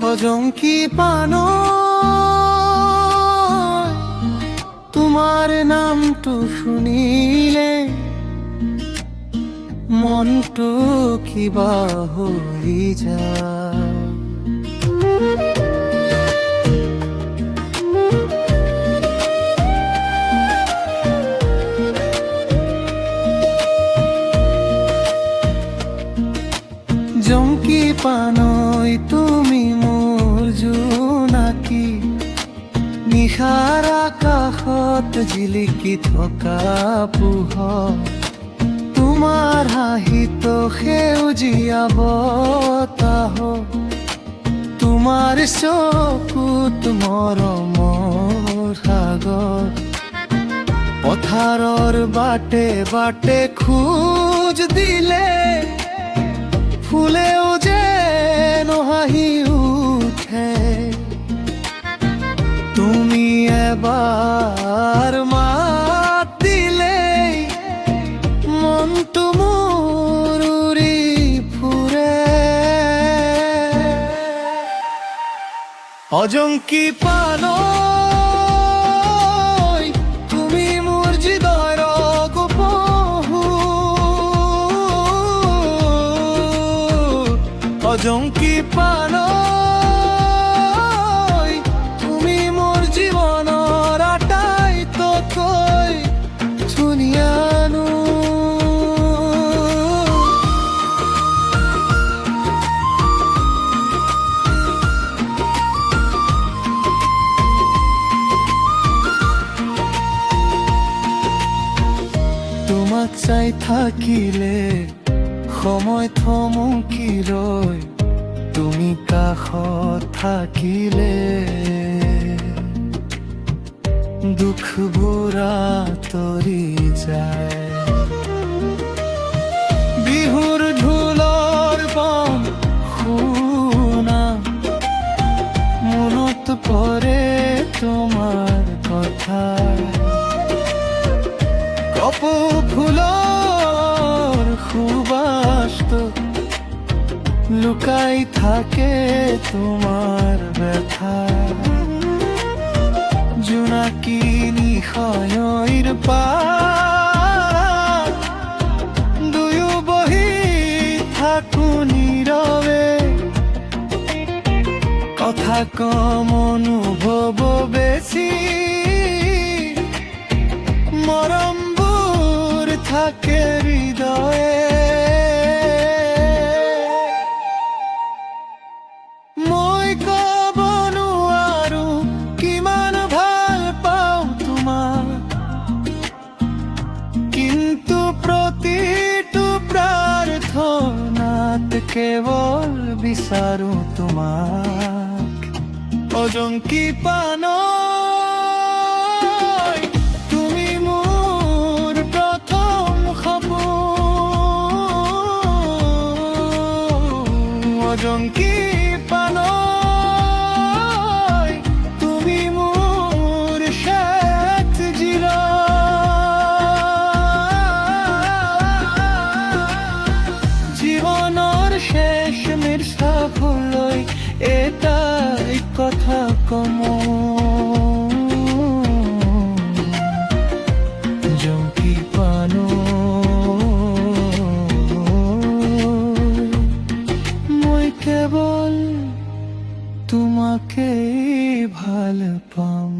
অজঙ্কি পানো তোমাৰ নামটো শুনিলে মনটো কিবা হৈ যায়। জঙ্কি পানৈ তুমি মোৰ জোনাকী, নিশাৰ আকাশত জিলিকি থকা পোহৰ, তোমাৰ হাঁহিত সেউজীয়া বতাহ, তোমাৰ চকুত মৰমৰ সাগৰ, পথাৰৰ বাটে বাটে খোজ দিলে ফুলেও যেন হাঁহি উঠে, তুমি এবাৰ মাত দিলে মনটো মোৰ উৰি ফুৰে। অজঙ্কি পানৈ তুমি মোৰ হৃদয়ৰ গোপন, অজঙ্কি পানৈ তুমি মোৰ জীৱনৰ আটাইতকৈ ধুনীয়া নো। তোমাক চাই থাকিলে সময় থমকি ৰয়, তুমি কাষত থাকিলে দুখবোৰ আঁতৰি যায়। বিহুৰ ঢোলৰ বম শুনা মনত পৰে তোমাৰ কথা, কপৌ ফুলৰ সুবাসটো লুকাই থাকে তোমাৰ ব্যথা, জোনাকী নিশয়ৰ পাৰ দুয়ো বহি থাকো নীৰৱে, কথা কম অনুভৱ বেছি, মৰমবোৰ থাকে হৃদয়ে। মই কব নোৱাৰো কিমান ভাল পাওঁ তোমাক, কিন্তু প্ৰতিটো প্ৰাৰ্থনাত কেৱল বিচাৰো তোমাক। অজঙ্কি পানৈ তুমি মোৰ প্ৰথম সপোন, অজঙ্কি পানৈ তুমি মোৰ শেষ জীৱনৰ শেষ নিশ্বাসলৈ এটাই কথা কম, জঙ্কি পানৈ মই কেৱল তোমাকেই ভাল পাম।